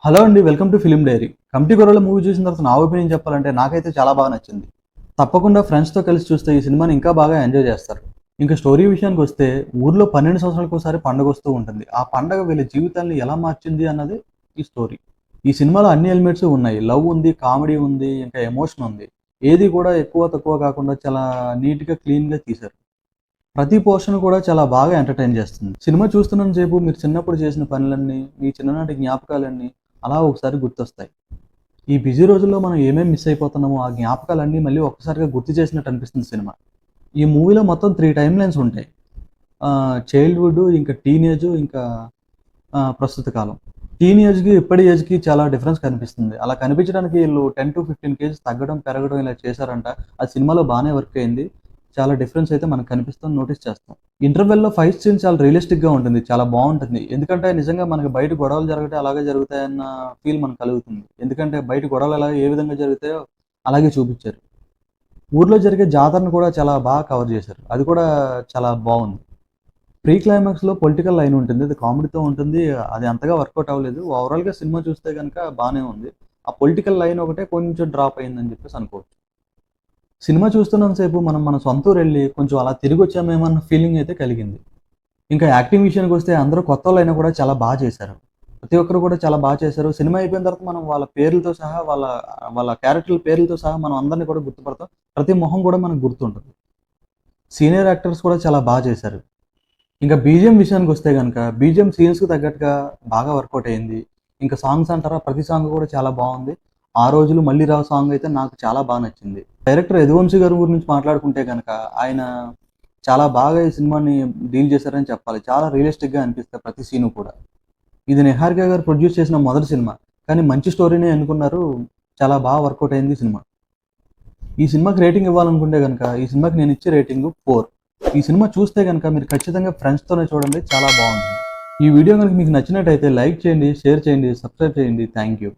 Hello అండి, welcome to film diary. Committee గొర్రెల movie చూసిన తర్వాత నా ఒపీనియన్ చెప్పాలంటే నాకైతే చాలా బాగా నచ్చింది. తప్పకుండా ఫ్రెండ్స్‌తో కలిసి చూస్తే ఈ సినిమాని ఇంకా బాగా ఎంజాయ్ చేస్తారు. ఇంకా స్టోరీ విషయానికి వస్తే ఊర్లో 12 సంవత్సరాలకోసారి పండగొస్తూ ఉంటుంది. ఆ పండగ వీళ్ళ జీవితాల్ని ఎలా మార్చింది అన్నది ఈ స్టోరీ. ఈ సినిమాలో అన్ని ఎలిమెంట్స్ ఉన్నాయి. లవ్ ఉంది, కామెడీ ఉంది, ఇంకా ఎమోషన్ ఉంది. ఏది కూడా ఎక్కువ తక్కువ కాకుండా చాలా నీట్‌గా, క్లీన్‌గా తీశారు. ప్రతి పోర్షన్ కూడా చాలా బాగా ఎంటర్‌టైన్ చేస్తుంది. సినిమా చూస్తున్నంత సేపు మీరు చిన్నప్పుడు చేసిన పనులన్నీ, మీ చిన్ననాటి జ్ఞాపకాలన్నీ అలా ఒకసారి గుర్తొస్తాయి. ఈ బిజీ రోజుల్లో మనం ఏమేమి మిస్ అయిపోతున్నామో ఆ జ్ఞాపకాలన్నీ మళ్ళీ ఒక్కసారిగా గుర్తు చేసినట్టు అనిపిస్తుంది సినిమా. ఈ మూవీలో మొత్తం 3 టైమ్ లైన్స్ ఉంటాయి. చైల్డ్‌హుడ్, ఇంకా టీనేజ్, ఇంకా ప్రస్తుత కాలం. టీనేజ్‌కి, ఇప్పటి ఏజ్‌కి చాలా డిఫరెన్స్ కనిపిస్తుంది. అలా కనిపించడానికి ఈళ్ళు 10-15 కేజెస్ తగ్గడం, పెరగడం ఇలా చేశారంట. అది సినిమాలో బానే వర్క్ అయింది. చాలా డిఫరెన్స్ అయితే మనకు కనిపిస్తుంది, నోటీస్ చేస్తాం. ఇంటర్వెల్‌లో ఫైట్ సీన్ చాలా రియలిస్టిక్‌గా ఉంటుంది. చాలా బావుంటుంది. ఎందుకంటే నిజంగా మనకి బయట గొడవలు జరిగితే అలాగే జరుగుతాయన్న ఫీల్ మనకు కలుగుతుంది. ఎందుకంటే బయట గొడవలు ఏ విధంగా జరుగుతాయో అలాగే చూపిచ్చారు. ఊర్లో జరిగే జాతరను కూడా చాలా బాగా కవర్ చేశారు. అది కూడా చాలా బావుంది. ప్రీ క్లైమాక్స్‌లో పొలిటికల్ లైన్ ఉంటుంది. అది కామెడీతో ఉంటుంది. అది అంతగా వర్కౌట్ అవ్వలేదు. ఓవరాల్‌గా సినిమా చూస్తే గనుక బానే ఉంది. ఆ పొలిటికల్ లైన్ ఒకటే కొంచెం డ్రాప్ అయిందని చెప్పేసి అనుకోవచ్చు. సినిమా చూస్తున్నంత సేపు మనం మన సొంత ఊరెళ్ళి కొంచెం అలా తిరిగొచ్చామేమో అన్న ఫీలింగ్ అయితే కలిగింది. ఇంకా యాక్టింగ్ విషయానికొస్తే అందరూ కొత్తోళ్ళైనా కూడా చాలా చేశారు. ప్రతి ఒక్కరు కూడా చాలా చేశారు. సినిమా అయిపోయిన తర్వాత మనం వాళ్ళ పేర్లతో సహా, వాళ్ళ వాళ్ళ క్యారెక్టర్‌ల పేర్లతో సహా మనం అందరిని కూడా గుర్తుపడతాం. ప్రతి మొహం కూడా మనకు గుర్తుంటది. సీనియర్ యాక్టర్స్ కూడా చాలా చేశారు. ఇంకా బీజీఎం విషయానికొస్తే గనక, బీజీఎం సీన్స్‌కి తగ్గట్టుగా బాగా వర్కౌట్ అయింది. ఇంకా సాంగ్స్ అంటారా, ప్రతి సాంగ్ కూడా చాలా బావుంది. 'ఆ రోజులు మళ్ళీ రావు' సాంగ్ అయితే నాకు చాలా నచ్చింది. డైరెక్టర్ యదువంశీ గారి గురించి మాట్లాడుకుంటే గనక, ఆయన చాలా బాగా ఈ సినిమాని డీల్ చేశారని చెప్పాలి. చాలా రియలిస్టిక్‌గా అనిపిస్తాయి ప్రతి సీను కూడా. ఇది నిహారిక గారు ప్రొడ్యూస్ చేసిన మొదటి సినిమా. కానీ మంచి స్టోరీనే ఎన్నుకున్నారు. చాలా వర్కౌట్ అయింది ఈ సినిమా. ఈ సినిమాకి రేటింగ్ ఇవ్వాలనుకుంటే గనక, ఈ సినిమాకి నేనిచ్చే రేటింగు 4. ఈ సినిమా చూస్తే గనక మీరు ఖచ్చితంగా ఫ్రెండ్స్‌తోనే చూడండి. చాలా బావుంటుంది. ఈ వీడియో గనుక మీకు నచ్చినట్టయితే లైక్ చేయండి, షేర్ చేయండి, సబ్స్క్రైబ్ చేయండి. Thank you.